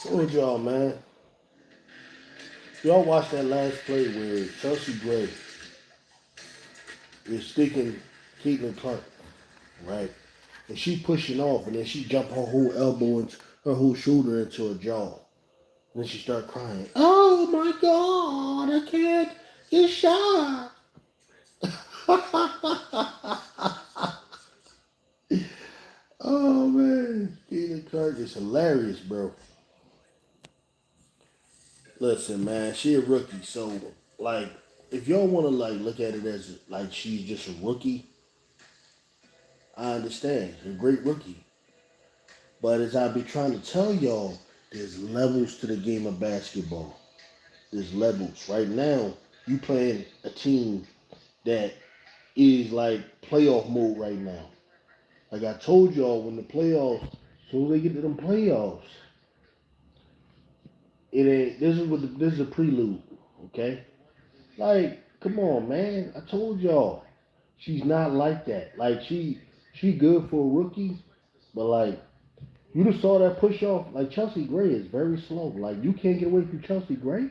Told y'all, man. Y'all watched that last play where Chelsea Gray is sticking Caitlin Clark, right? And she pushing off, and then she jump her whole elbow and her whole shoulder into her jaw. And then she start crying. Oh my God, I can't get shot. Oh man, Caitlin Clark is hilarious, bro. Listen, man, she a rookie, so like, if y'all want to like look at it as like she's just a rookie, I understand. She's a great rookie, but as I be trying to tell y'all, there's levels to the game of basketball. There's levels. Right now, you playing a team that is like playoff mode right now. Like I told y'all, when the playoffs, as soon as they get to them playoffs, it ain't. This is a prelude, okay? Like, come on, man. I told y'all, she's not like that. Like she good for a rookie, but like you just saw that push off. Like Chelsea Gray is very slow. Like you can't get away from Chelsea Gray,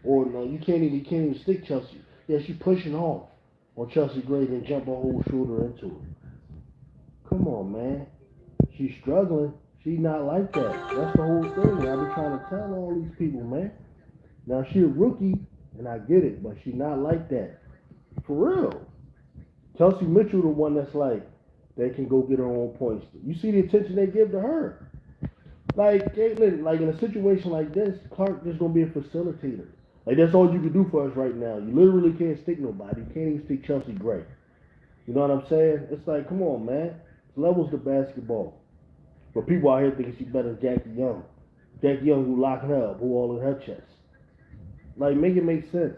or no, you can't even stick Chelsea. Yeah, she pushing off on Chelsea Gray and jump her whole shoulder into it. Come on, man. She's struggling. She's not like that. That's the whole thing. I be trying to tell all these people, man. Now she a rookie, and I get it, but she's not like that. For real. Chelsea Mitchell, the one that's like, they can go get her own points. You see the attention they give to her. Like Caitlin, like in a situation like this, Clark just gonna be a facilitator. Like that's all you can do for us right now. You literally can't stick nobody. You can't even stick Chelsea Gray. You know what I'm saying? It's like, come on, man. It's levels to basketball. But people out here thinking she's better than Jackie Young. Jackie Young who locking her up, who all in her chest. Like make it make sense.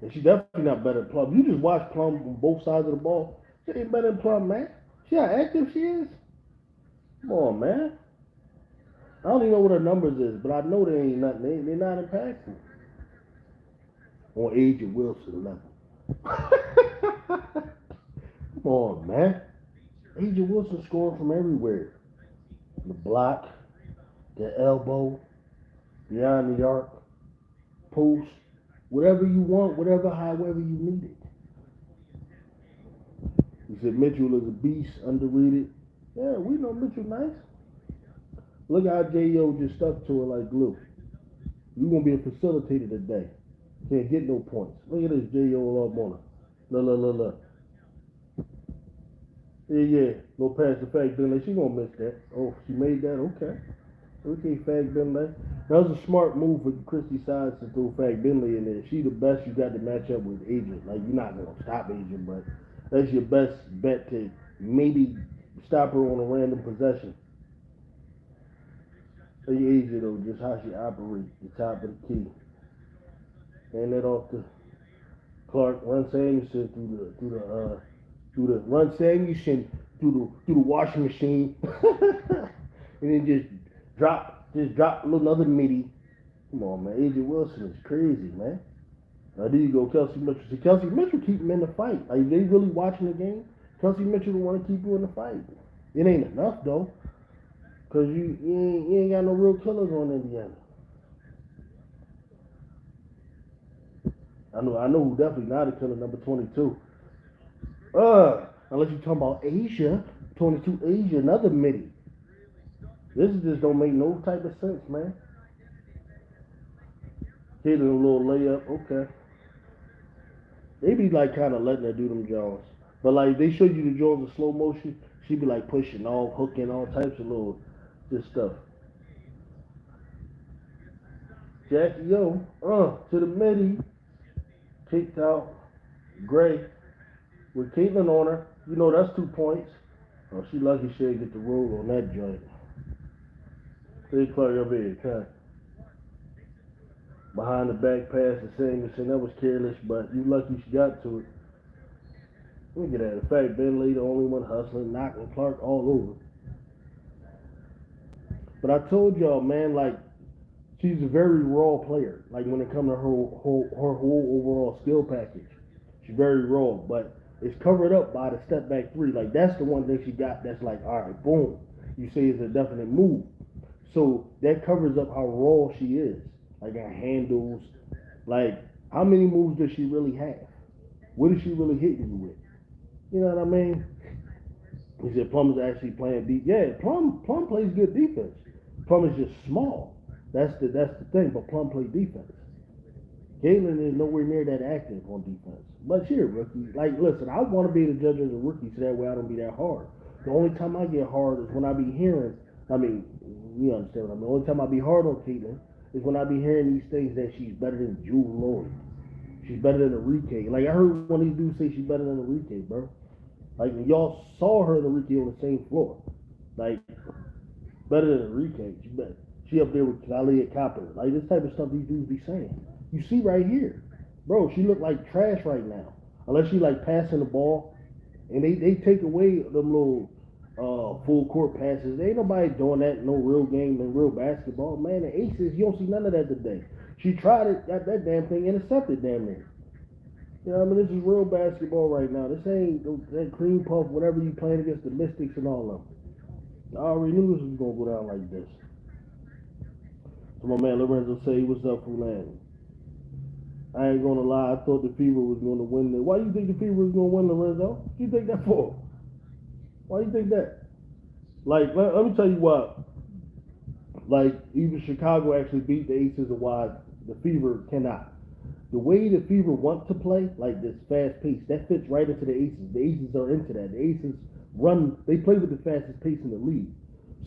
And she's definitely not better than Plum. You just watch Plum on both sides of the ball. She ain't better than Plum, man. See how active she is? Come on, man. I don't even know what her numbers is, but I know they ain't nothing. They're not impactful on Agent Wilson level. Come on, man. Agent Wilson scoring from everywhere. The block, the elbow, beyond the arc, post, whatever you want, however you need it. He said Mitchell is a beast, underrated. Yeah, we know Mitchell nice. Look how J.O. just stuck to her like glue. You gonna be a facilitator today. Can't get no points. Look at this J.O. all up on her. Look, look, look, look. Yeah. No pass to Fag Benley. She gonna miss that. Oh, she made that? Okay. Okay, Fag Benley. That was a smart move for Christy Sides to throw Fag Benley in there. She the best you got to match up with Agent. Like, you're not gonna stop Agent, but that's your best bet to maybe stop her on a random possession. Hey, Agent, though, just how she operates, the top of the key. Hand that off to Clark. Run Samuelson through the run Samuelson through the washing machine, and then just drop a little another midi. Come on, man. AJ Wilson is crazy, man. Now there you go, Kelsey Mitchell. See, Kelsey Mitchell keep him in the fight. Like they really watching the game. Kelsey Mitchell want to keep you in the fight. It ain't enough though, cause you ain't got no real killers on Indiana. I know who definitely not a killer, number 22. Unless you talking about Asia, 22 Asia, another midi. This just don't make no type of sense, man. Hitting a little layup, okay. They be like kind of letting her do them Jones, but like they show you the Jones in slow motion, she be like pushing off, hooking, all types of little this stuff. Jackie Yo, to the midi, kicked out. Gray with Caitlin on her. You know that's 2 points. Oh, she lucky she didn't get the roll on that joint. They Clark up here, kind behind the back pass the same as that was careless, but you lucky she got to it. Look at that. In fact, Bentley the only one hustling, knocking Clark all over. But I told y'all, man, like she's a very raw player. Like when it comes to her whole overall skill package, she's very raw. But it's covered up by the step back three. Like that's the one thing she got. That's like, all right, boom. You say it's a definite move. So that covers up how raw she is. Like her handles, like how many moves does she really have? What is she really hitting you with? You know what I mean? He said Plum is actually playing deep. Yeah, Plum plays good defense. Plum is just small. That's the thing. But Plum plays defense. Caitlin is nowhere near that active on defense. But she a rookie. Like, listen, I want to be the judge as a rookie so that way I don't be that hard. The only time I get hard is when I be hearing, I mean, you understand what I mean. The only time I be hard on Caitlin is when I be hearing these things that she's better than Jewel Lloyd. She's better than Enrique. Like, I heard one of these dudes say she's better than Enrique, bro. Like, y'all saw her and Enrique on the same floor. Like, better than Enrique. She up there with Kalia Copper. Like, this type of stuff these dudes be saying. You see right here. Bro, she look like trash right now. Unless she like passing the ball. And they take away them little full court passes. Ain't nobody doing that in no real game and real basketball. Man, the aces, you don't see none of that today. She tried it, got that damn thing intercepted damn near. You know what I mean? This is real basketball right now. This ain't that cream puff, whatever you playing against the Mystics and all of them. I already knew this was going to go down like this. So my man Lorenzo say, what's up, Fulan? I ain't going to lie. I thought the Fever was going to win. Why do you think the Fever was going to win, Lorenzo? What do you think that for? Why do you think that? Like, let me tell you what. Like, even Chicago actually beat the Aces and why the Fever cannot. The way the Fever want to play, like this fast pace, that fits right into the Aces. The Aces are into that. The Aces they play with the fastest pace in the league.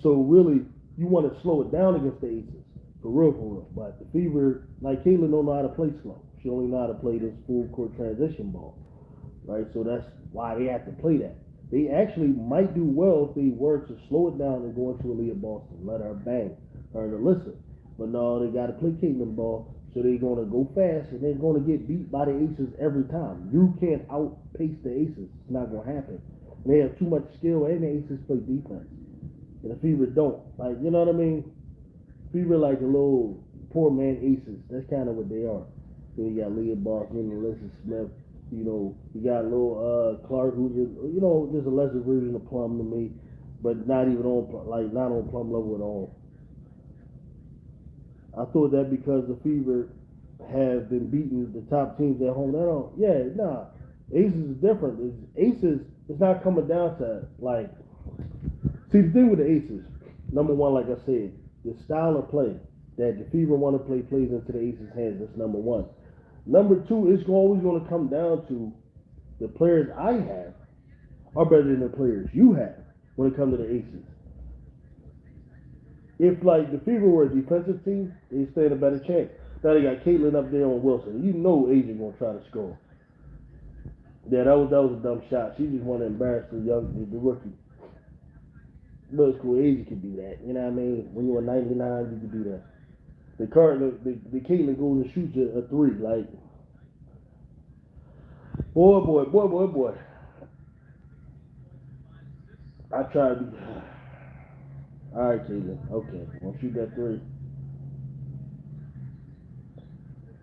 So really, you want to slow it down against the Aces. For real. But the Fever, like Caitlin don't know how to play slow. She only know how to play this full court transition ball. Right? So that's why they have to play that. They actually might do well if they were to slow it down and go into Aaliyah Boston. Let her bang. Her to listen. But no, they got to play Caitlin ball. So they're going to go fast and they're going to get beat by the Aces every time. You can't outpace the Aces. It's not going to happen. They have too much skill and the Aces play defense. And the Fever don't. Like, you know what I mean? Fever like a little poor man Aces. That's kind of what they are. So you got Leah Boston, Alyssa Smith. You know, you got little Clark, who's just a lesser version of Plum to me, but not even not on Plum level at all. I thought that because the Fever have been beating the top teams at home. Aces is different. Aces, it's not coming down to like. See, the thing with the Aces, number one, like I said, the style of play that the Fever want to play plays into the Aces' hands. That's number one. Number two, it's always going to come down to the players I have are better than the players you have when it comes to the Aces. If like the Fever were a defensive team, they stand a better chance. Now they got Caitlin up there on Wilson. You know Asia gonna try to score. Yeah, that was a dumb shot. She just wanted to embarrass the rookie. But it's cool. Asia can do that. You know what I mean? When you're a 99, you can do that. The Caitlin goes and shoots a three. Like, boy. I tried to be. All right, Caitlin. Okay, I'll shoot that three.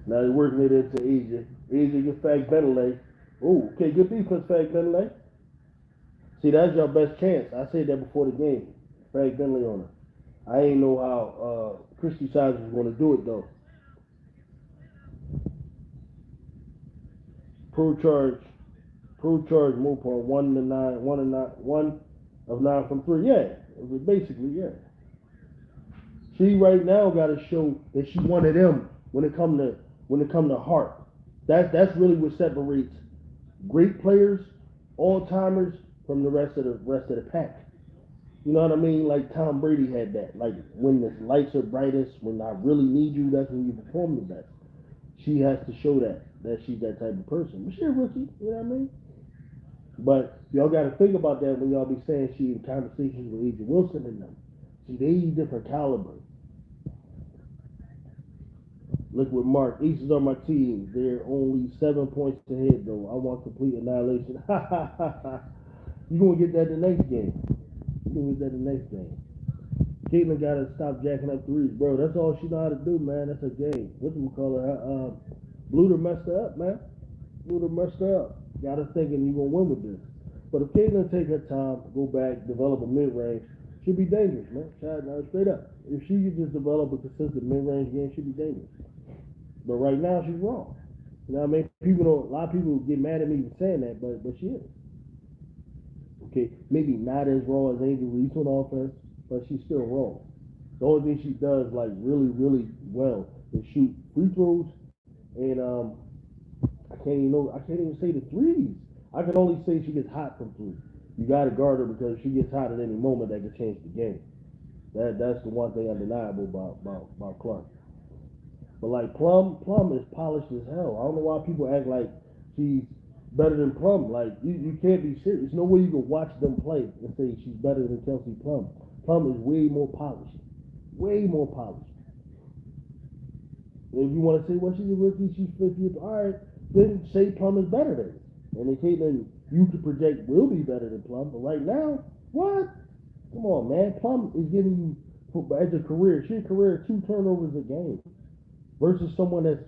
Now they're working it into Asia. Asia get Fag Benelay. Oh, okay, good defense, Fag Benelay. See, that's your best chance. I said that before the game. Fag Benelay on her. I ain't know how Christy Sides was going to do it though. Pro charge Mopar 1 of 9 from 3. Yeah, it was basically yeah. She right now got to show that she one of them when it come to heart. That's really what separates great players, all timers from the rest of the pack. You know what I mean? Like Tom Brady had that. Like when the lights are brightest, when I really need you, that's when you perform the best. She has to show that she's that type of person. But she's a rookie, you know what I mean? But y'all got to think about that when y'all be saying she in conversations with Asia Wilson and them. See, they different caliber. Look with Mark. Aces are my team. They're only 7 points ahead, though. I want complete annihilation. You're going to get that the next game. Caitlin got to stop jacking up threes, bro. That's all she know how to do, man. That's a game. Whatchamacallit? Bluter messed her up, man. Got her thinking you're going to win with this. But if Caitlin take her time, go back, develop a mid-range, She'd be dangerous, man. Straight up. If she could just develop a consistent mid-range game, she'd be dangerous. But right now, she's wrong. You know what I mean? A lot of people get mad at me for saying that, but she is. Okay, maybe not as raw as Angel Reese on offense, but she's still wrong. The only thing she does like really, really well is shoot free throws, and I can't even say the threes. I can only say she gets hot from three. You got to guard her because she gets hot at any moment that can change the game. That's the one thing undeniable about Clark. But like Plum is polished as hell. I don't know why people act like she's better than Plum. Like you can't be serious. There's no way you can watch them play and say she's better than Kelsey Plum. Plum is way more polished. Way more polished. If you want to say, well, she's a rookie, she's fifth year, all right, then say Plum is better than her. And then Caitlin, you could project will be better than Plum, but right now, what? Come on, man. Plum is giving you, as a career, she's a career 2 turnovers a game versus someone that's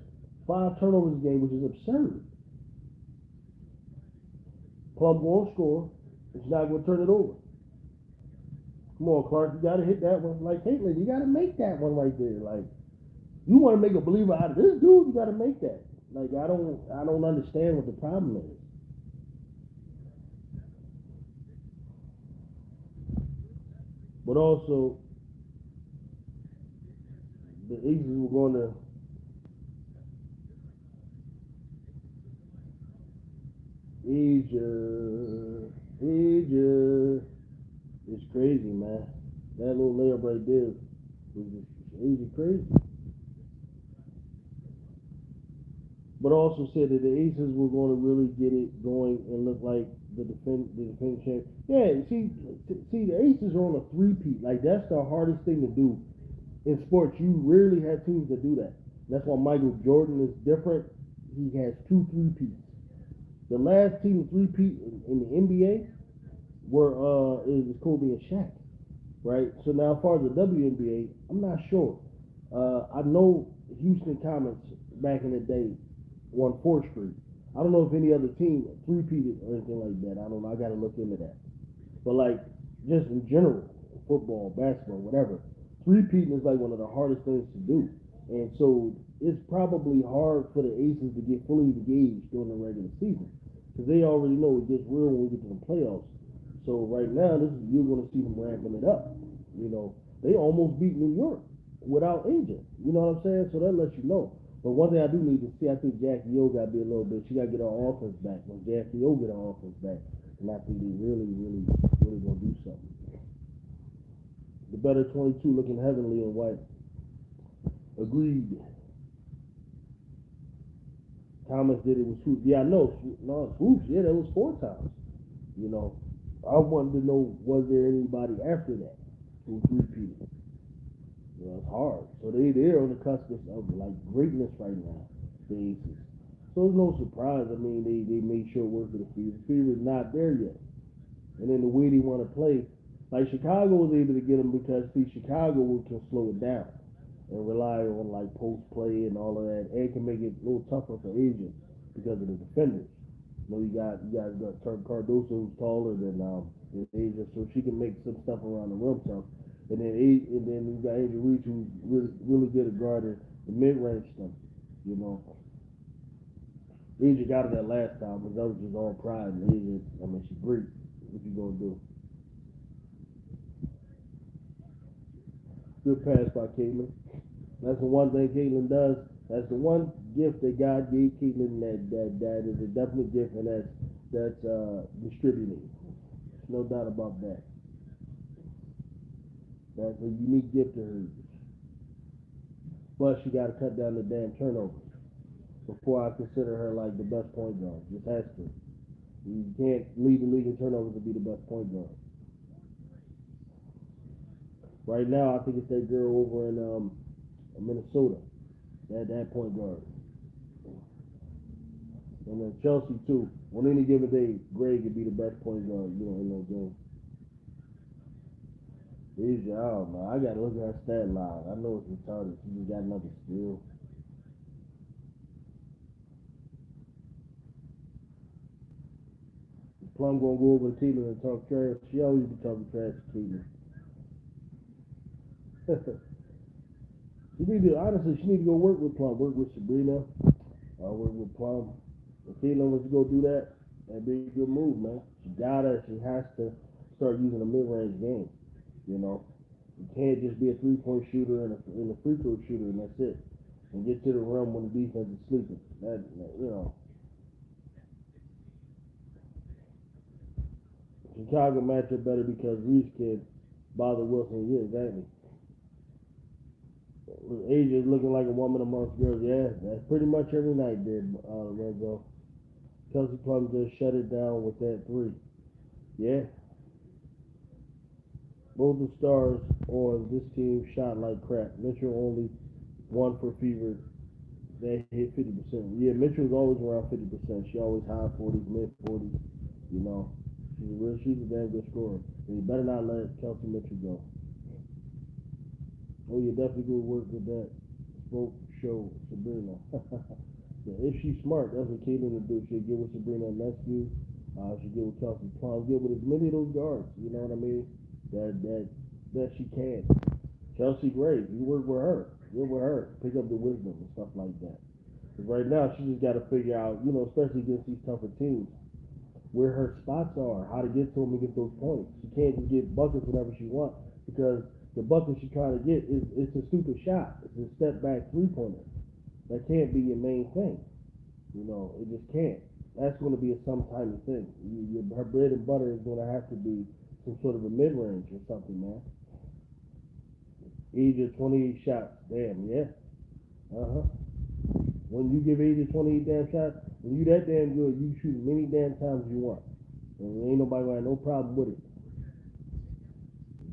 5 turnovers a game, which is absurd. Plum won't score, and she's not going to turn it over. Come on, Clark, you got to hit that one. Like Caitlin, you got to make that one right there. Like, you want to make a believer out of this dude, you got to make that. Like, I don't understand what the problem is. But also, the Aces were going to Asia. It's crazy, man. That little layup right there was just Asia crazy. But also said that the Aces were going to really get it going and look like the defending champ. Yeah, see, the Aces are on a three-peat. Like, that's the hardest thing to do in sports. You rarely have teams that do that. That's why Michael Jordan is different. He has 2 three-peats. The last team to three-peat in the NBA is Kobe and Shaq, right? So now, as far as the WNBA, I'm not sure. I know Houston Comets back in the day won 4th Street. I don't know if any other team three-peated or anything like that. I don't know. I got to look into that. But like, just in general, football, basketball, whatever, three-peating is like one of the hardest things to do. And so it's probably hard for the Aces to get fully engaged during the regular season because they already know it gets real when we get to the playoffs. So right now, you're going to see them ramping it up. You know, they almost beat New York without Asia. You know what I'm saying? So that lets you know. But one thing I do need to see, I think Jackie O got to be a little bit. She got to get her offense back. When Jackie O get her offense back, and I think they really going to do something. The better 22 looking heavenly in white. Agreed. Thomas did it with Swoops. Yeah, I know. No, Swoops, yeah, that was 4 times. You know, I wanted to know, was there anybody after that who repeated? You know, it's hard. So they're on the cusp of like greatness right now, the Aces. So it's no surprise. I mean, they made sure it worked for the Fever. The Fever's not there yet. And then the way they want to play, like Chicago was able to get them because, see, Chicago can slow it down and rely on like post play and all of that, and can make it a little tougher for Asia because of the defenders. You know, you got Cardoso who's taller than Asia, so she can make some stuff around the rim tough. And then you got Angel Reese who's really good at guarding the mid-range stuff. You know, Asia got it that last time, but that was just all pride. And Asia, I mean, she's great. What you gonna do? Good pass by Caitlin. That's the one thing Caitlin does. That's the one gift that God gave Caitlin that is a definite gift, and that's distributing. No doubt about that. That's a unique gift to her. Plus, she got to cut down the damn turnovers before I consider her like the best point guard. Just has to. You can't lead the league in turnovers to be the best point guard. Right now, I think it's that girl over in Minnesota, that point guard. And then Chelsea, too. On any given day, Gray could be the best point guard, in those games. Asia, I don't know. I got to look at her stat line. I know it's retarded. She just got another steal. Plum going to go over to Caitlin and talk trash. She always be talking trash to Caitlin. Honestly, she need to go work with Plum, work with Sabrina, work with Plum. If Caitlin was to go do that, that'd be a good move, man. She has to start using a mid-range game. You know, you can't just be a three-point shooter and a free throw shooter and that's it. And get to the rim when the defense is sleeping. You know, Chicago matchup better because Reese can bother Wilson. Yeah, exactly. Asia's looking like a woman amongst girls. Yeah, that's pretty much every night, did Lorenzo. Kelsey Plum just shut it down with that three. Yeah, both the stars on this team shot like crap. Mitchell only one for fever. They hit 50%. Yeah, Mitchell's always around 50%. She always high 40s, mid 40s. You know, she's a damn good scorer. And you better not let Kelsey Mitchell go. Oh, you definitely go work with that spoke show Sabrina. Yeah, if she's smart, that's what Caitlin would do. She'll get with Sabrina Nescu. She'll get with Kelsey Plum. Get with as many of those guards. You know what I mean? That she can. Chelsea Gray, you work with her. Get with her. Pick up the wisdom and stuff like that. Because right now, she just got to figure out, you know, especially against these tougher teams, where her spots are, how to get to them and get those points. She can't just get buckets whenever she wants because the bucket she's trying to get is it's a stupid shot. It's a step back three-pointer. That can't be your main thing. You know, it just can't. That's going to be a sometime thing. Her bread and butter is going to have to be some sort of a mid-range or something, man. Asia 28 shots. Damn, yeah. Uh-huh. When you give Asia 28 damn shots, when you that damn good, you shoot many damn times you want. And ain't nobody gonna have no problem with it.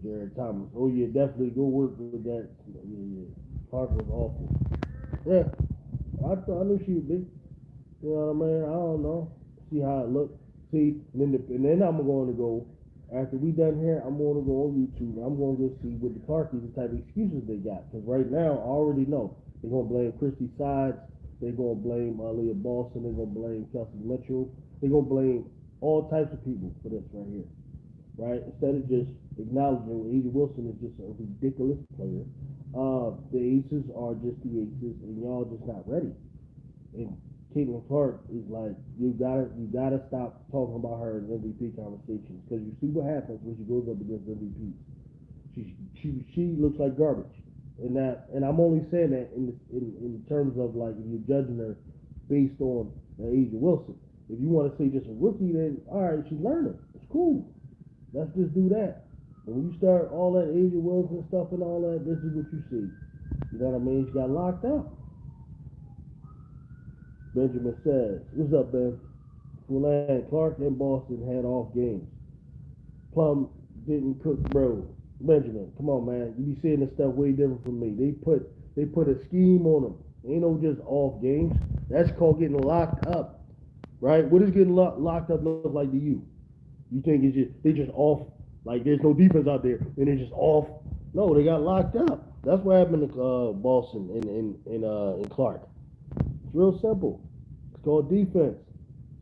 Jared Thomas. Oh yeah, definitely go work with that. Yeah. Clark was awful. Yeah. I knew she would be. You know what I mean? I don't know. See how it looked. See, and then I'm going to go, after we done here, I'm going to go on YouTube. I'm going to go see with the Clarkies the type of excuses they got. Because right now, I already know. They're going to blame Christy Sides. They're going to blame Leah Boston. They're going to blame Kelsey Mitchell. They're going to blame all types of people for this right here. Right? Instead of just acknowledging Asia Wilson is just a ridiculous player. The aces are just the aces, and y'all just not ready. And Caitlin Clark is like, you gotta stop talking about her in MVP conversations because you see what happens when she goes up against MVP. She looks like garbage, and I'm only saying that in terms of like if you're judging her based on Asia Wilson. If you want to say just a rookie, then all right, she's learning. It's cool. Let's just do that. But when you start all that Asia Wilson stuff and all that, this is what you see. You know what I mean? She got locked up. Benjamin says, what's up, Ben? Fulan, Clark, and Boston had off games. Plum didn't cook, bro. Benjamin, come on, man. You be seeing this stuff way different from me. They put a scheme on them. Ain't no just off games. That's called getting locked up, right? What does getting locked up look like to you? You think they just off, like there's no defense out there, and they're just off? No, they got locked up. That's what happened to Boston and Clark. It's real simple. It's called defense.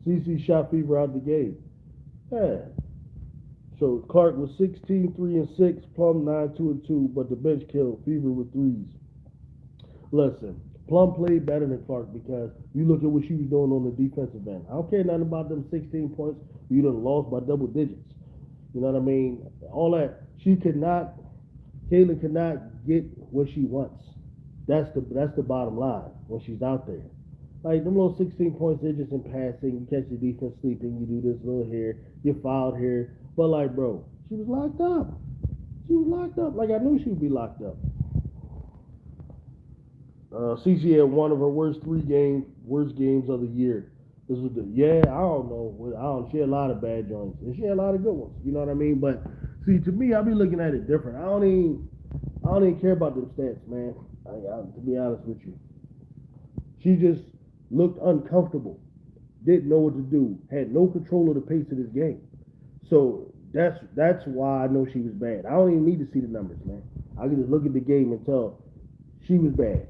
CC shot fever out the game. Yeah. So Clark was 16, 3 and 6, Plum 9, 2 and 2, but the bench killed Fever with threes. Listen, Plum played better than Clark because you look at what she was doing on the defensive end. I don't care nothing about them 16 points. You done lost by double digits. You know what I mean? All that. Kayla could not get what she wants. That's the bottom line when she's out there. Like them little 16 points, they're just in passing. You catch the defense sleeping. You do this little here. You fouled here. But like, bro, she was locked up. She was locked up. Like I knew she would be locked up. CC had one of her worst games of the year. This was I don't know. She had a lot of bad joints, and she had a lot of good ones. You know what I mean? But see, to me, I be looking at it different. I don't even care about them stats, man. To be honest with you, she just looked uncomfortable, didn't know what to do, had no control of the pace of this game. So that's why I know she was bad. I don't even need to see the numbers, man. I can just look at the game and tell she was bad.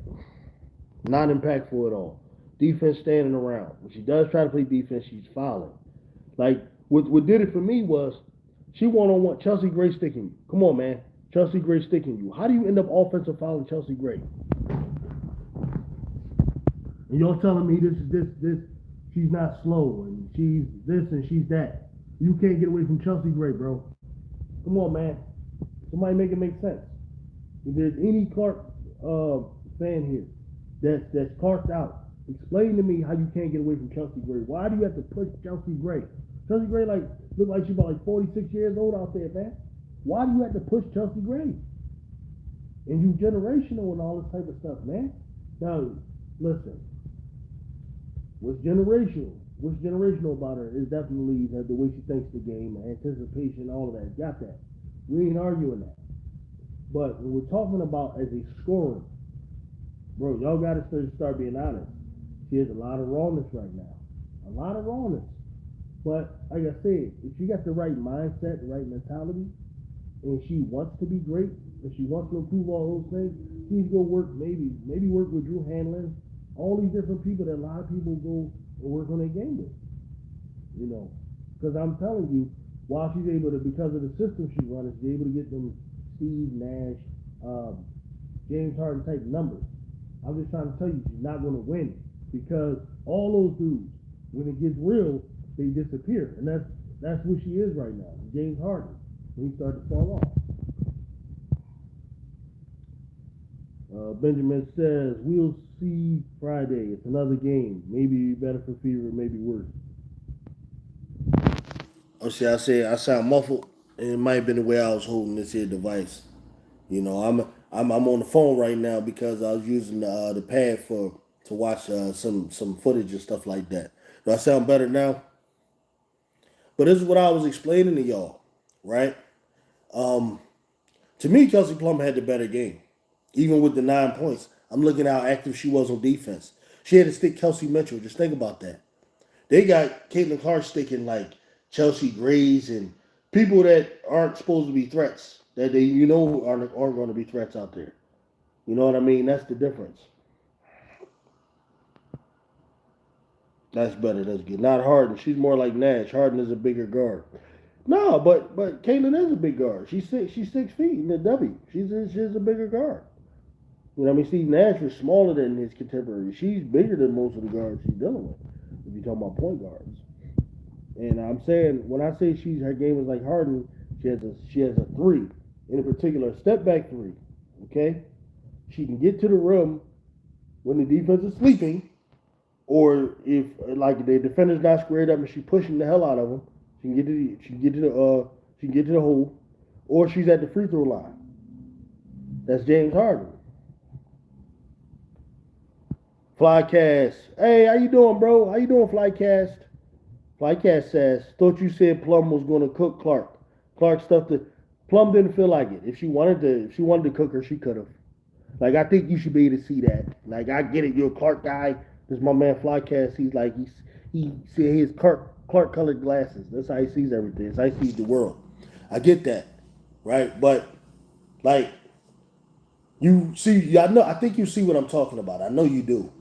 Not impactful at all. Defense standing around. When she does try to play defense, she's fouling. Like, what did it for me was she one-on-one. Chelsea Gray sticking you. Come on, man. Chelsea Gray sticking you. How do you end up offensive fouling Chelsea Gray? And y'all telling me this, she's not slow and she's this and she's that. You can't get away from Chelsea Gray, bro. Come on, man. Somebody make it make sense. If there's any Clark fan here that's Clarked out, explain to me how you can't get away from Chelsea Gray. Why do you have to push Chelsea Gray? Chelsea Gray look like she's about 46 years old out there, man. Why do you have to push Chelsea Gray? And you generational and all this type of stuff, man. Now, listen. What's generational about her is definitely the way she thinks the game, anticipation, all of that. Got that. We ain't arguing that. But when we're talking about as a scorer, bro, y'all got to start being honest. She has a lot of rawness right now. A lot of rawness. But like I said, if she got the right mindset, the right mentality, and she wants to be great, and she wants to improve all those things, she's going to work, maybe work with Drew Hanlon, all these different people that a lot of people go and work on their game with. You know, because I'm telling you, while she's able to, because of the system she's running, she's able to get them Steve Nash, James Harden type numbers. I'm just trying to tell you, she's not going to win because all those dudes, when it gets real, they disappear, and that's what she is right now. James Harden, when he started to fall off. Benjamin says, we'll see Friday. It's another game. Maybe better for Fever, maybe worse. Oh, see, I sound muffled, and it might have been the way I was holding this here device. You know, I'm on the phone right now because I was using the pad to watch some footage and stuff like that. Do I sound better now? But this is what I was explaining to y'all, right? To me, Kelsey Plum had the better game. Even with the 9 points, I'm looking at how active she was on defense. She had to stick Kelsey Mitchell. Just think about that. They got Caitlin Clark sticking like Chelsea Grays and people that aren't supposed to be threats. That they aren't going to be threats out there. You know what I mean? That's the difference. That's better. That's good. Not Harden. She's more like Nash. Harden is a bigger guard. No, but Caitlin is a big guard. She's 6 feet in the W. She's a bigger guard. You know what I mean? Steve Nash was smaller than his contemporary. She's bigger than most of the guards she's dealing with. If you're talking about point guards. And I'm saying when I say her game is like Harden, she has a 3, in particular, a step back 3. Okay, she can get to the rim when the defense is sleeping, or if like the defender's not squared up and she's pushing the hell out of them, she can get to the hole, or she's at the free throw line. That's James Harden. Flycast. Hey, how you doing, bro? How you doing, Flycast? Flycast says, thought you said Plum was going to cook Clark. Clark stuffed it. Plum didn't feel like it. If she wanted to cook her, she could have. Like, I think you should be able to see that. Like, I get it. You're a Clark guy. This is my man Flycast. He's like, he see his Clark colored glasses. That's how he sees everything. That's how he sees the world. I get that, right? But like, you see, I think you see what I'm talking about. I know you do.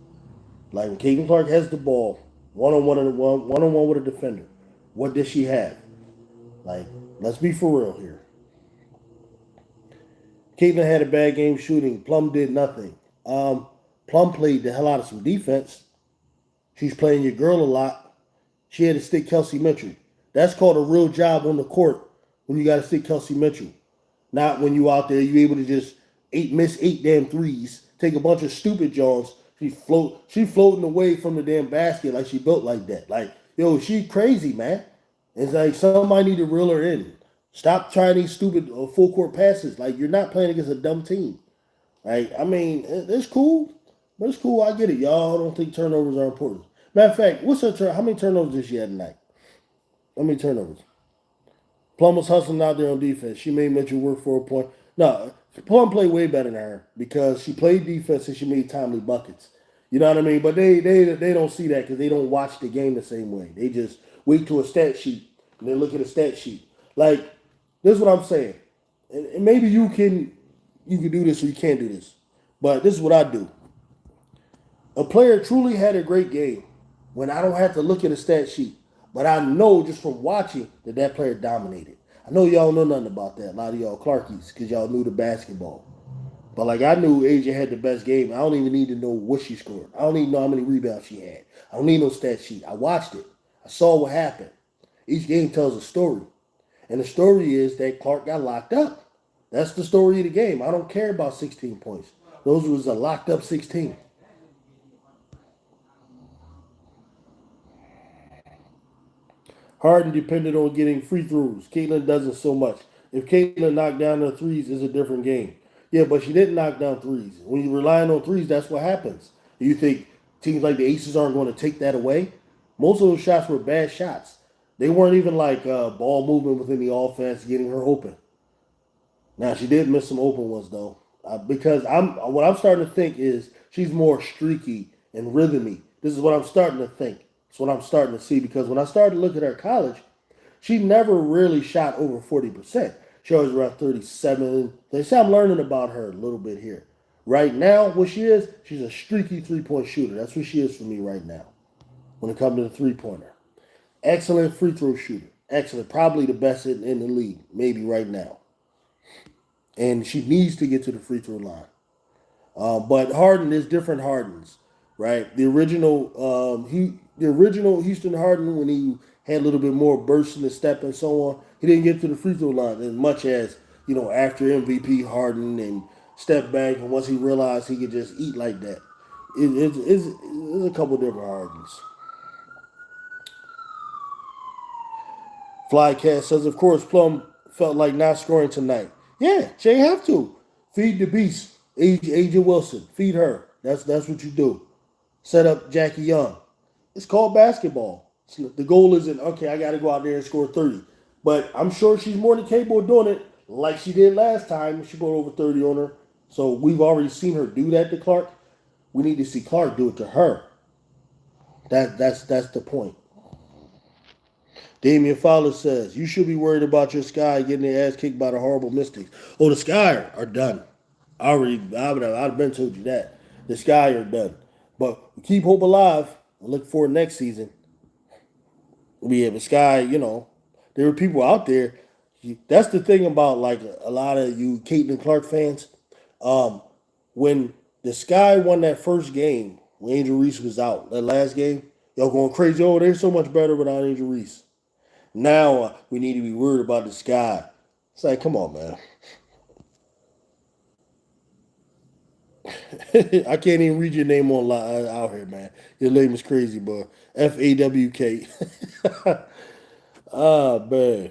Like when Caitlin Clark has the ball, one-on-one with a defender, what does she have? Like, let's be for real here. Caitlin had a bad game shooting. Plum did nothing. Plum played the hell out of some defense. She's playing your girl a lot. She had to stick Kelsey Mitchell. That's called a real job on the court when you got to stick Kelsey Mitchell. Not when you out there, you able to just miss 8 damn threes, take a bunch of stupid jobs. She floating away from the damn basket like she built like that. Like, yo, she crazy, man. It's like somebody need to reel her in. Stop trying these stupid full court passes. Like, you're not playing against a dumb team. Right? I mean, it's cool. But it's cool. I get it. Y'all don't think turnovers are important. Matter of fact, how many turnovers did she have tonight? How many turnovers? Plum was hustling out there on defense. She made Mitchell work for a point. No, Plum played way better than her because she played defense and she made timely buckets. You know what I mean? But they don't see that because they don't watch the game the same way. They just wait to a stat sheet and they look at a stat sheet. Like, this is what I'm saying. And maybe you can do this or you can't do this. But this is what I do. A player truly had a great game when I don't have to look at a stat sheet. But I know just from watching that player dominated. I know y'all know nothing about that. A lot of y'all Clarkies, because y'all knew the basketball. But like I knew Asia had the best game. I don't even need to know what she scored. I don't even know how many rebounds she had. I don't need no stat sheet. I watched it. I saw what happened. Each game tells a story. And the story is that Clark got locked up. That's the story of the game. I don't care about 16 points. Those was a locked up 16. Harden depended on getting free throws. Caitlin doesn't so much. If Caitlin knocked down her threes, it's a different game. Yeah, but she didn't knock down threes. When you're relying on threes, that's what happens. You think teams like the Aces aren't going to take that away? Most of those shots were bad shots. They weren't even like ball movement within the offense, getting her open. Now she did miss some open ones though, because what I'm starting to think is she's more streaky and rhythmy. This is what I'm starting to think. It's what I'm starting to see because when I started to look at her college, she never really shot over 40%. She always around 37. They say I'm learning about her a little bit here. Right now, what she is, she's a streaky 3-point shooter. That's what she is for me right now when it comes to the 3-pointer. Excellent free throw shooter. Excellent. Probably the best in the league, maybe right now. And she needs to get to the free throw line. But Harden is different Hardens, right? The original Houston Harden when he had a little bit more burst in the step and so on. He didn't get to the free throw line as much as after MVP Harden and step back and once he realized he could just eat like that. It's a couple different Hardens. Flycast says, of course, Plum felt like not scoring tonight. Yeah, she ain't have to. Feed the beast. Agent Wilson. Feed her. That's what you do. Set up Jackie Young. It's called basketball. The goal isn't, okay, I got to go out there and score 30. But I'm sure she's more than capable of doing it like she did last time. She got over 30 on her. So we've already seen her do that to Clark. We need to see Clark do it to her. That's the point. Damian Fowler says, you should be worried about your Sky getting their ass kicked by the horrible Mystics. Oh, the Sky are done. I would have been told you that. The Sky are done. But we keep hope alive and look forward next season. We have a Sky, there were people out there. That's the thing about like a lot of you Caitlin Clark fans. When the Sky won that first game, when Angel Reese was out, that last game, y'all going crazy. Oh, they're so much better without Angel Reese. Now we need to be worried about the Sky. It's like, come on, man. I can't even read your name on out here, man. Your name is crazy, bro. FAWK. Ah, man.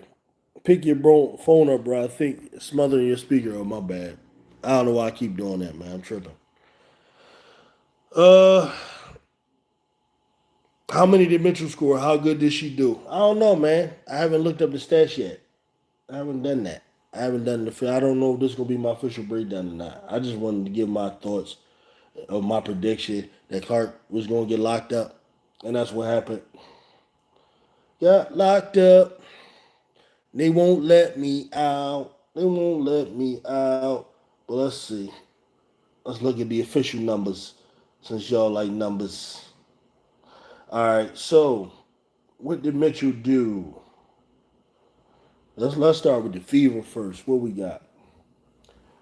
Pick your phone up, bro. I think smothering your speaker. Oh, my bad. I don't know why I keep doing that, man. I'm tripping. Uh, how many did Mitchell score? How good did she do? I don't know, man. I haven't looked up the stats yet. I haven't done that. I haven't done the. I don't know if this is gonna be my official breakdown or not. I just wanted to give my thoughts of my prediction that Clark was gonna get locked up, and that's what happened. Got locked up. They won't let me out. They won't let me out. But let's see. Let's look at the official numbers since y'all like numbers. All right. So what did Mitchell do? Let's start with the fever first. What we got?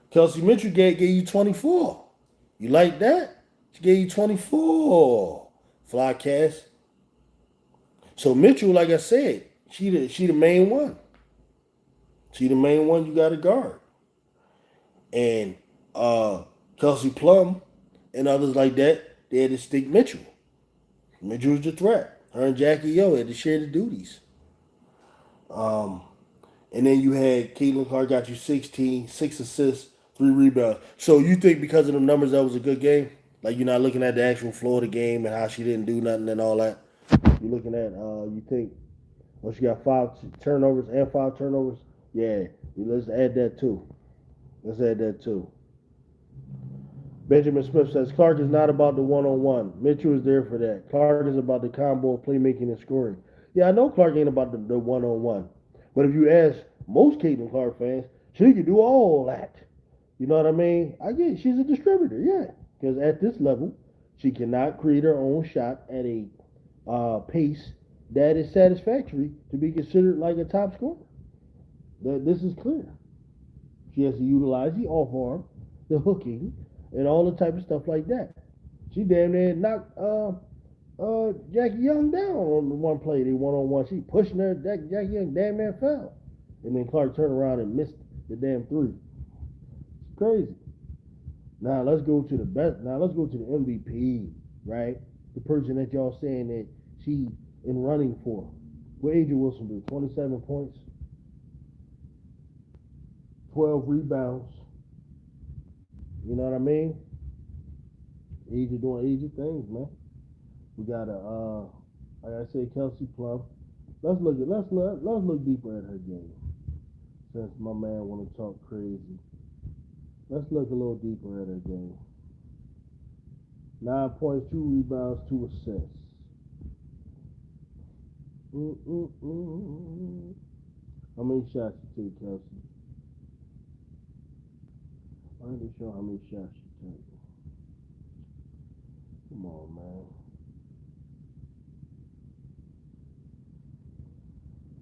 Kelsey Mitchell gave you 24. You like that? She gave you 24. Flycast. So Mitchell, like I said, she the main one. She the main one you got to guard. And Kelsey Plum and others like that, they had to stick Mitchell. Mitchell was the threat. Her and Jackie Yo had to share the duties. Um, and then you had Caitlin Clark got you 16, 6 assists, 3 rebounds. So you think because of the numbers that was a good game? Like you're not looking at the actual floor of the game and how she didn't do nothing and all that. You're looking at you think she got 5 turnovers and 5 turnovers. Yeah, let's add that too. Let's add that too. Benjamin Smith says Clark is not about the one-on-one. Mitchell is there for that. Clark is about the combo of playmaking and scoring. Yeah, I know Clark ain't about the one-on-one. But if you ask most Caitlin Clark fans, she can do all that. You know what I mean? I get it. She's a distributor, yeah. Because at this level, she cannot create her own shot at a pace that is satisfactory to be considered like a top scorer. This is clear. She has to utilize the off arm, the hooking, and all the type of stuff like that. She damn near knocked Jackie Young down on the one play. They 1-on-1. She pushing her. Jackie Young damn near fell. And then Clark turned around and missed the damn three. It's crazy. Now let's go to the best. Now let's go to the MVP, right? The person that y'all saying that she in running for. What A'ja Wilson do? 27 points, 12 rebounds. You know what I mean? A'ja doing A'ja things, man. We got like I said, Kelsey Plum. Let's look deeper at her game. Since my man want to talk crazy, let's look a little deeper at her game. 9 points, 2 rebounds, 2 assists. How many shots you take, Kelsey? I need to show how many shots you take. Come on, man.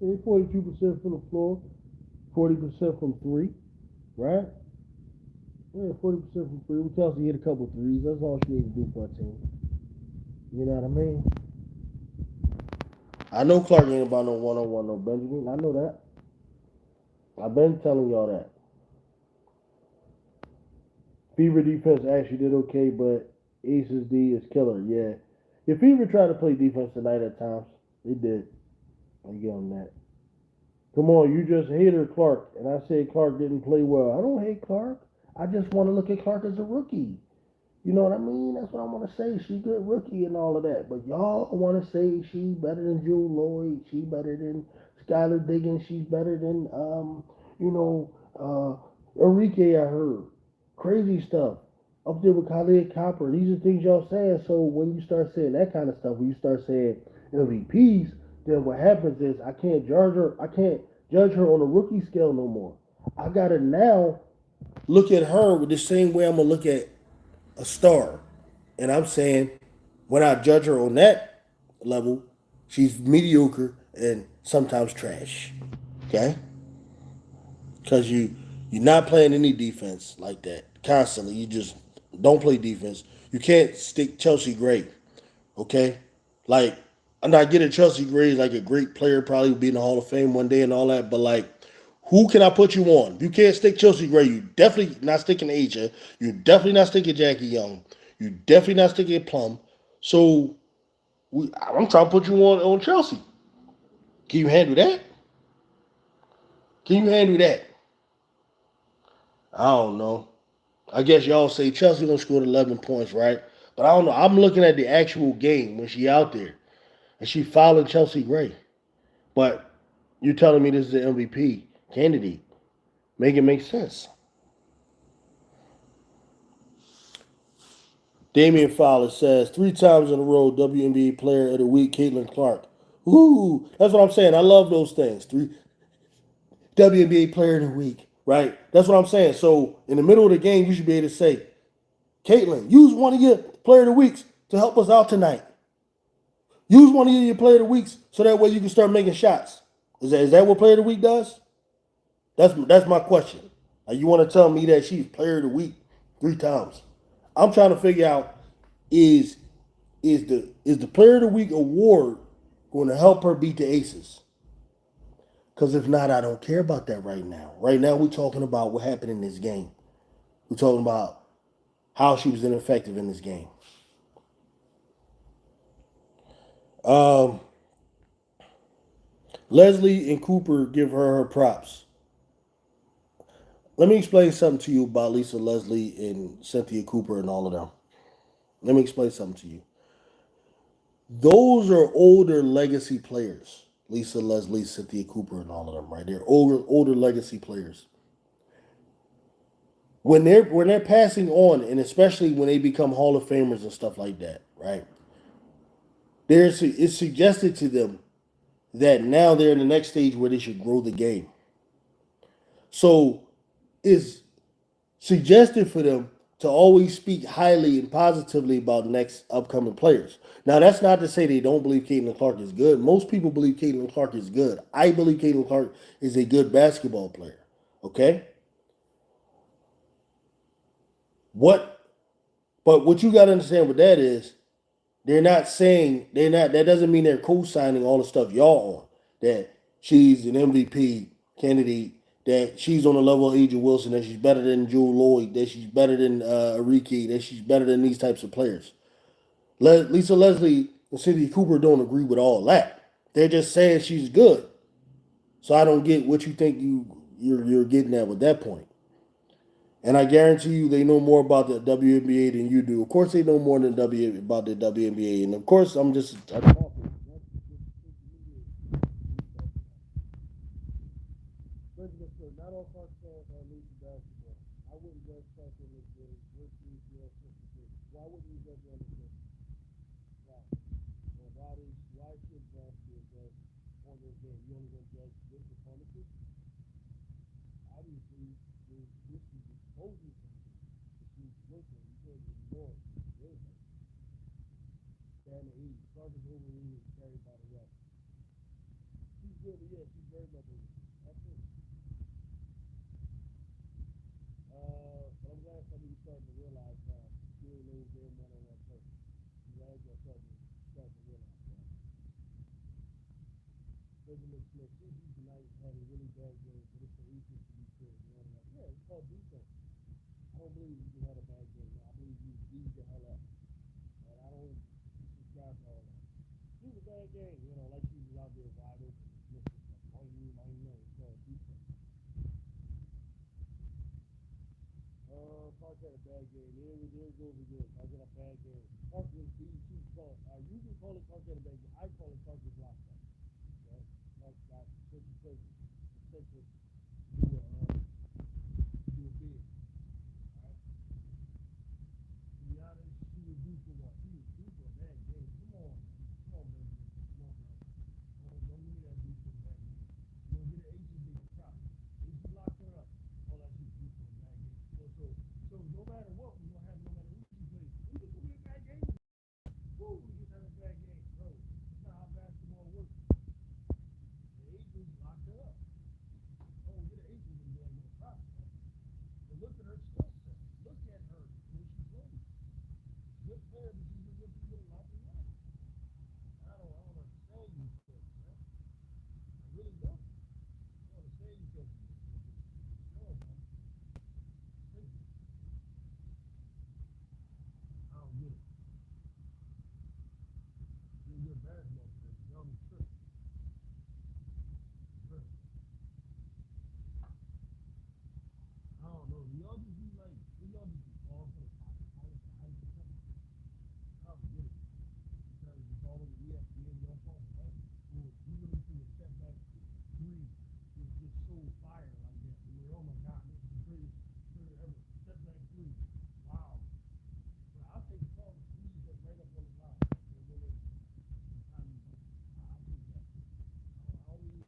42% from the floor, 40% from three, right? Yeah, 40% from three. We Kelsey hit a couple threes. That's all she needs to do for a team. You know what I mean? I know Clark ain't about no 1-on-1, no Benjamin. I know that. I've been telling y'all that. Fever defense actually did okay, but Aces D is killer. Yeah. If Fever tried to play defense tonight at times, they did. I get on that. Come on, you just hated Clark, and I said Clark didn't play well. I don't hate Clark. I just want to look at Clark as a rookie. You know what I mean? That's what I want to say. She's a good rookie and all of that. But y'all want to say she better than Jewel Lloyd. She better than Skylar Diggins. She's better than, Enrique, I heard. Crazy stuff. Up there with Khalid Copper. These are things y'all saying. So when you start saying that kind of stuff, when you start saying MVPs, then what happens is I can't judge her. I can't judge her on a rookie scale no more. I gotta now look at her with the same way I'm gonna look at a star. And I'm saying when I judge her on that level, she's mediocre and sometimes trash. Okay? Because you're not playing any defense like that constantly. You just don't play defense. You can't stick Chelsea Gray. Okay? Like, I'm not getting Chelsea Gray is like a great player, probably be in the Hall of Fame one day and all that, but like, who can I put you on? You can't stick Chelsea Gray. You definitely not sticking A'ja. You definitely not sticking Jackie Young. You definitely not sticking Plum. So I'm trying to put you on Chelsea. Can you handle that? Can you handle that? I don't know. I guess y'all say Chelsea gonna score 11 points, right? But I don't know. I'm looking at the actual game when she out there and she fouling Chelsea Gray. But you're telling me this is the MVP candidate. Make it make sense. Damian Fowler says 3 times in a row WNBA Player of the Week, Caitlin Clark. Ooh, that's what I'm saying. I love those things. 3 WNBA Player of the Week, right? That's what I'm saying. So in the middle of the game, you should be able to say, Caitlin, use one of your Player of the Weeks to help us out tonight. Use one of your Player of the Weeks so that way you can start making shots. Is that what Player of the Week does? That's my question. Like, you want to tell me that she's Player of the Week 3 times? I'm trying to figure out is the Player of the Week award going to help her beat the Aces? Because if not, I don't care about that right now. Right now, we're talking about what happened in this game. We're talking about how she was ineffective in this game. Leslie and Cooper give her props. Let me explain something to you about Lisa Leslie and Cynthia Cooper and all of them. Let me explain something to you. Those are older legacy players. Lisa Leslie, Cynthia Cooper, and all of them, right? They're older legacy players. When they're passing on, and especially when they become Hall of Famers and stuff like that, right? It's suggested to them that now they're in the next stage where they should grow the game. So it's suggested for them to always speak highly and positively about next upcoming players. Now, that's not to say they don't believe Caitlin Clark is good. Most people believe Caitlin Clark is good. I believe Caitlin Clark is a good basketball player. Okay? What but what you gotta understand with that is they're not saying they're not that doesn't mean they're co-signing all the stuff y'all on. That she's an MVP candidate, that she's on the level of Adrian Wilson, that she's better than Jewel Lloyd, that she's better than Arike, that she's better than these types of players. Lisa Leslie and Cindy Cooper don't agree with all that. They're just saying she's good. So I don't get what you think you're getting at with that point. And I guarantee you they know more about the WNBA than you do. Of course they know more than about the WNBA. And of course I'm talking. Not all Clark fans are new to basketball. I wouldn't judge Clark in this game. Why wouldn't you judge her in this game? Why? Well, why should basket judge on this game? You only going to judge this performances? Obviously, this is exposing something. She's looking. You can't ignore it. Really. Stand the age. Clark is overrated and carried by the rest. She's good, yeah. She's very much overrated. Absolutely. But I'm glad somebody started to realize now. She ain't no damn one-on-one person. I'm glad you're starting to realize that. President Smith, she tonight had a really bad game, but it's the easiest to be fair. You know what I mean? Yeah, it's called defense. I don't believe you had a bad game. I believe you beat the hell up. And I don't subscribe to all that. It was a bad game, you know, like she was out there wide open. I know. It's called defense. Clark had a bad game. There goes again. Clark had a bad game. Clark was being too strong. You can call it Clark had a bad game. I call it Clark was locked up. Okay? Clark got such a crazy. Such a you were big. Alright? To be honest, she was due for what? She was due for a bad game. Come on. Come on, man. Come on, bro. Don't give me that due for a bad game. You don't get an H big prop. If you locked her up, all that shit due for a bad game. So no matter what, we're gonna have no matter who she plays. Who's gonna be a bad game? Who we just have a bad game, bro? That's not how basketball works. The agents locked her up. Oh, get an agent and be like, no problem. But look at her skill set. Look at her when she plays. Good player, but she's a good people to lock her up. I don't understand you, man. I really don't. I don't understand you, no, man. I don't get it. You're a good basketball player. Y'all be tripping. I don't know. Y'all just be like, y'all just fall for the pocket. I don't get it. Because it's all over ESPN, y'all fall for that. Or you really see a step back three is just so fire like that. And you're, oh my God, this is the greatest player ever. Step back three. Wow. But I'll take the call to squeeze that right up on the line. I'll take that. I don't need a step back. I don't need a behind the half. I don't need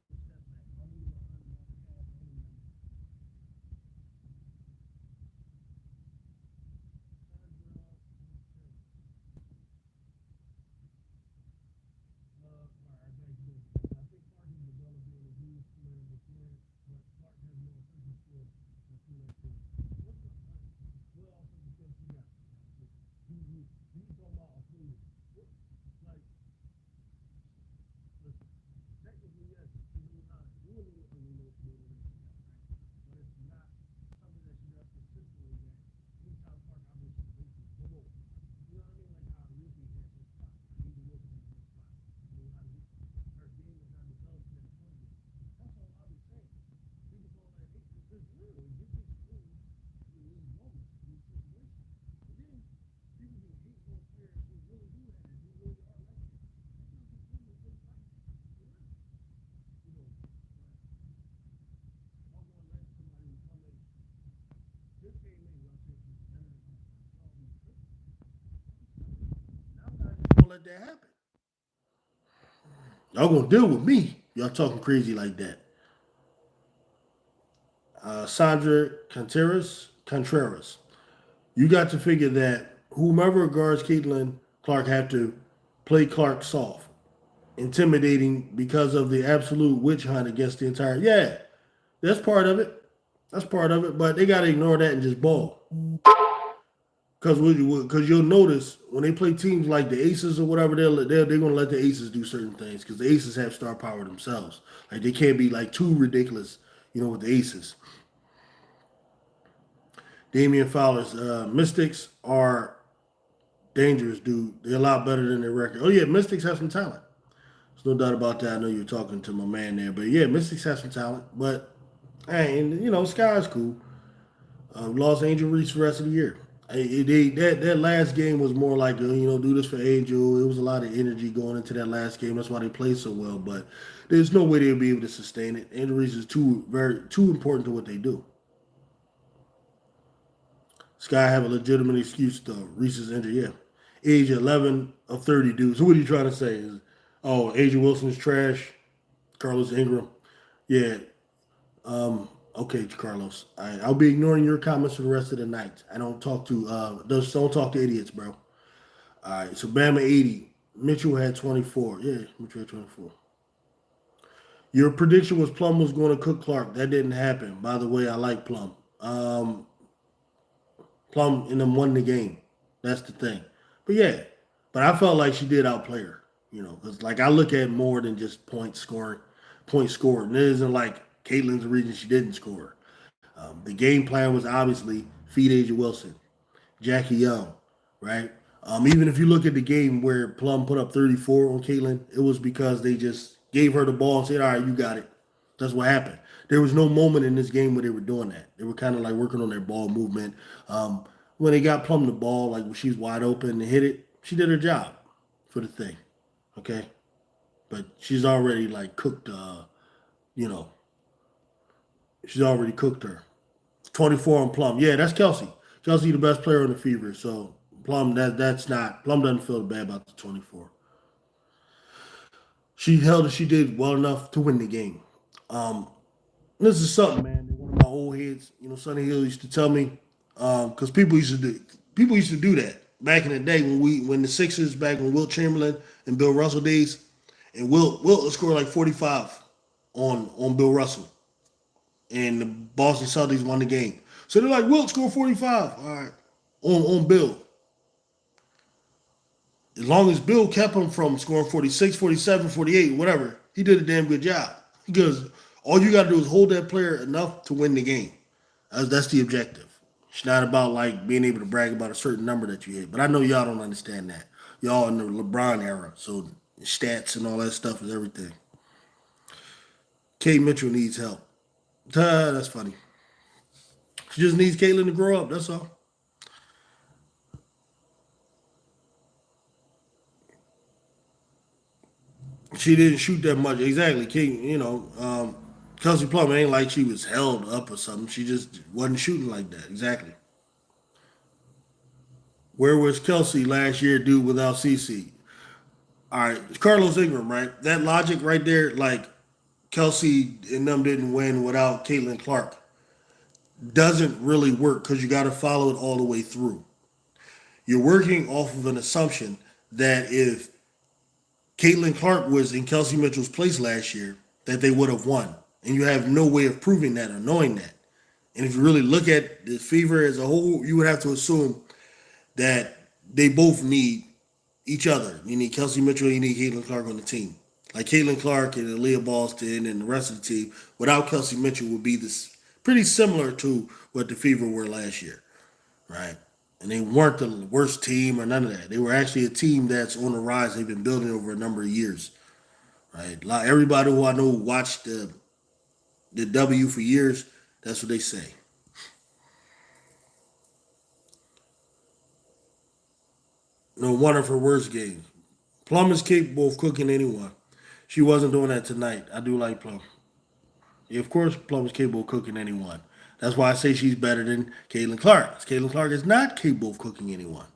let that happen. Y'all gonna deal with me. Y'all talking crazy like that. Sandra Contreras. You got to figure that whomever guards Caitlin Clark have to play Clark soft, intimidating because of the absolute witch hunt against the entire. Yeah, that's part of it. That's part of it. But they got to ignore that and just ball. Because you'll notice when they play teams like the Aces or whatever, they're going to let the Aces do certain things because the Aces have star power themselves. Like they can't be like too ridiculous, with the Aces. Damian Fowler's Mystics are dangerous, dude. They're a lot better than their record. Oh yeah, Mystics have some talent. There's no doubt about that. I know you're talking to my man there, but yeah, Mystics have some talent. But hey, and Sky's cool. Lost Angel Reese the rest of the year. That last game was more like do this for Angel. It was a lot of energy going into that last game. That's why they played so well. But there's no way they'll be able to sustain it. Angel Reese is too important to what they do. Sky have a legitimate excuse though. Reese is injured. Yeah, age 11 of 30 dudes. So what are you trying to say? Asia Wilson is trash. Carlos Ingram. Yeah. Okay, Carlos. I'll be ignoring your comments for the rest of the night. I don't talk to don't talk to idiots, bro. All right. So Bama 80. Mitchell had 24. Yeah, Mitchell had 24. Your prediction was Plum was going to cook Clark. That didn't happen. By the way, I like Plum. Plum and them won the game. That's the thing. But yeah, but I felt like she did outplay her. Because like I look at more than just point scoring. It isn't like Caitlin's the reason she didn't score. The game plan was obviously feed Asia Wilson, Jackie Young, right? Even if you look at the game where Plum put up 34 on Caitlin, it was because they just gave her the ball and said, all right, you got it. That's what happened. There was no moment in this game where they were doing that. They were kind of like working on their ball movement. When they got Plum the ball, like when she's wide open and hit it, she did her job for the thing. Okay? But she's already like cooked, you know, she's already cooked her. 24 on Plum. Yeah, that's Kelsey. Kelsey the best player on the Fever. So Plum, that's not Plum doesn't feel bad about the 24. She held it. She did well enough to win the game. Um, this is something, man. One of my old heads, Sonny Hill used to tell me, because people used to do that back in the day when the Sixers back when Wilt Chamberlain and Bill Russell days, and Wilt would score like 45 on Bill Russell, and the Boston Celtics won the game. So they're like, Wilt scored 45, all right, on Bill. As long as Bill kept him from scoring 46, 47, 48, whatever, he did a damn good job. Because all you got to do is hold that player enough to win the game. That's the objective. It's not about like being able to brag about a certain number that you hit. But I know y'all don't understand that. Y'all in the LeBron era, so stats and all that stuff is everything. Kate Mitchell needs help. That's funny. She just needs Caitlin to grow up. That's all. She didn't shoot that much. Exactly. Kelsey Plum ain't like she was held up or something. She just wasn't shooting like that. Exactly. Where was Kelsey last year, dude, without CC? All right, it's Carlos Ingram, right? That logic right there, like Kelsey and them didn't win without Caitlin Clark, doesn't really work because you got to follow it all the way through. You're working off of an assumption that if Caitlin Clark was in Kelsey Mitchell's place last year, that they would have won. And you have no way of proving that or knowing that. And if you really look at the Fever as a whole, you would have to assume that they both need each other. You need Kelsey Mitchell, you need Caitlin Clark on the team. Like Caitlin Clark and Aaliyah Boston and the rest of the team, without Kelsey Mitchell, would be this pretty similar to what the Fever were last year, right? And they weren't the worst team or none of that. They were actually a team that's on the rise. They've been building over a number of years, right? Everybody who I know watched the W for years. That's what they say. No, one of her worst games. Plum is capable of cooking anyone. She wasn't doing that tonight. I do like Plum. Yeah, of course, Plum is capable of cooking anyone. That's why I say she's better than Caitlin Clark. Caitlin Clark is not capable of cooking anyone.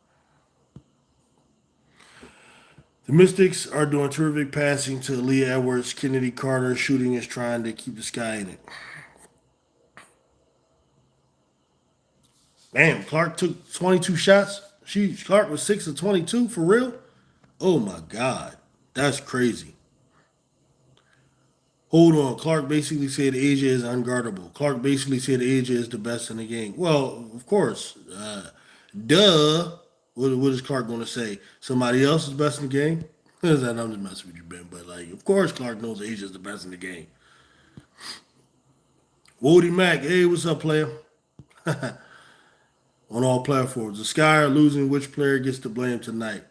The Mystics are doing terrific passing to Leah Edwards. Kennedy Carter shooting is trying to keep the sky in it. Damn, Clark took 22 shots. Clark was 6 of 22 for real. Oh my God, that's crazy. Hold on. Clark basically said Asia is unguardable. Clark basically said Asia is the best in the game. Well, of course. Duh. What is Clark going to say? Somebody else is best in the game? I'm just messing with you, Ben. But, like, of course Clark knows Asia is the best in the game. Wody Mack. Hey, what's up, player? On all platforms. The Sky are losing. Which player gets the blame tonight?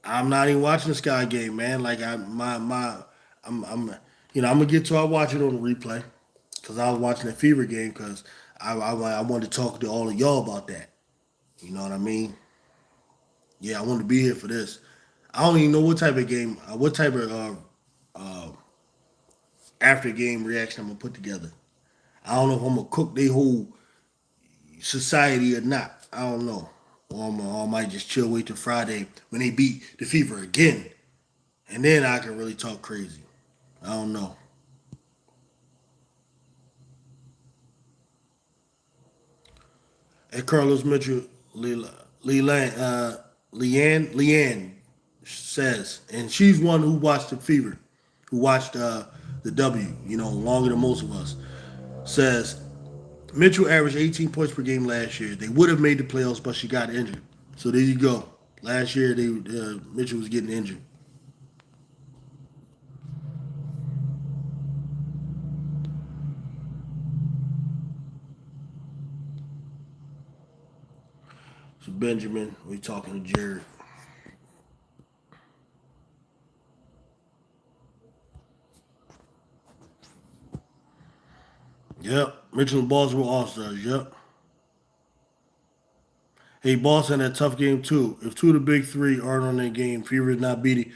I'm not even watching the Sky game, man. Like, I'm I'm gonna get to. I watch it on the replay because I was watching the Fever game because I wanted to talk to all of y'all about that. You know what I mean? Yeah, I wanted to be here for this. I don't even know what type of game, what type of after game reaction I'm gonna put together. I don't know if I'm gonna cook their whole society or not. I don't know. Or I might just chill wait till Friday when they beat the Fever again, and then I can really talk crazy. I don't know. And Carlos Mitchell, Leanne, Leanne says, and she's one who watched the Fever, who watched the W, longer than most of us, says Mitchell averaged 18 points per game last year. They would have made the playoffs, but she got injured. So there you go. Last year, Mitchell was getting injured. So Benjamin, we talking to Jared. Yep, Mitchell and Boswell All Stars. Yep. Hey, Boston had a tough game too. If two of the big three aren't on that game, Fever is not beating.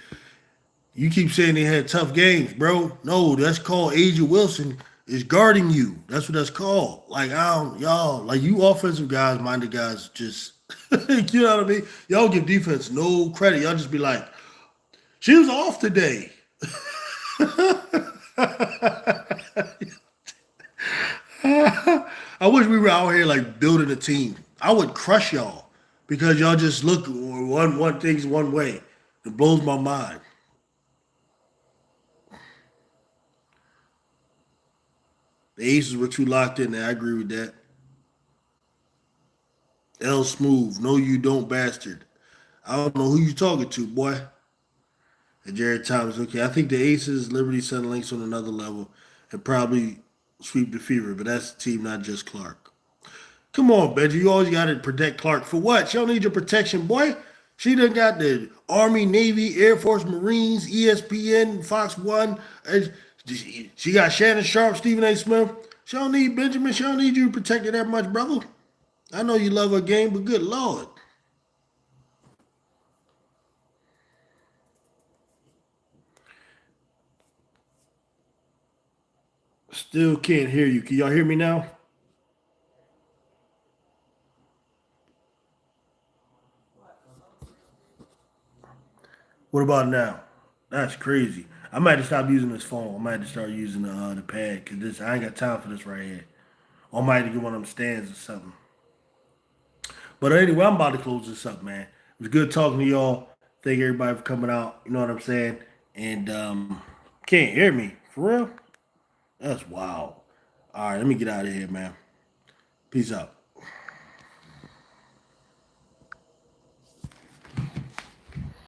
You keep saying they had tough games, bro. No, that's called Asia Wilson is guarding you. That's what that's called. Like I don't y'all like you offensive guys, minded guys, just you know what I mean. Y'all give defense no credit. Y'all just be like, she was off today. I wish we were out here like building a team. I would crush y'all because y'all just look one things one way. It blows my mind. The Aces were too locked in there. I agree with that. L Smooth, no you don't bastard. I don't know who you talking to, boy. And Jared Thomas, okay. I think the Aces, Liberty, Sun Links on another level and probably sweep the Fever, but that's the team, not just Clark. Come on, Benji. You always got to protect Clark. For what? She don't need your protection, boy. She done got the Army, Navy, Air Force, Marines, ESPN, Fox One. She got Shannon Sharp, Stephen A. Smith. She don't need Benjamin. She don't need you to protect her that much, brother. I know you love her game, but good Lord. Still can't hear you. Can y'all hear me now? What about now? That's crazy. I might have to stop using this phone. I might have to start using the pad because this I ain't got time for this right here. Or I might have to get one of them stands or something. But anyway, I'm about to close this up, man. It was good talking to y'all. Thank everybody for coming out. You know what I'm saying? And can't hear me for real. That's wild. All right, let me get out of here, man. Peace out.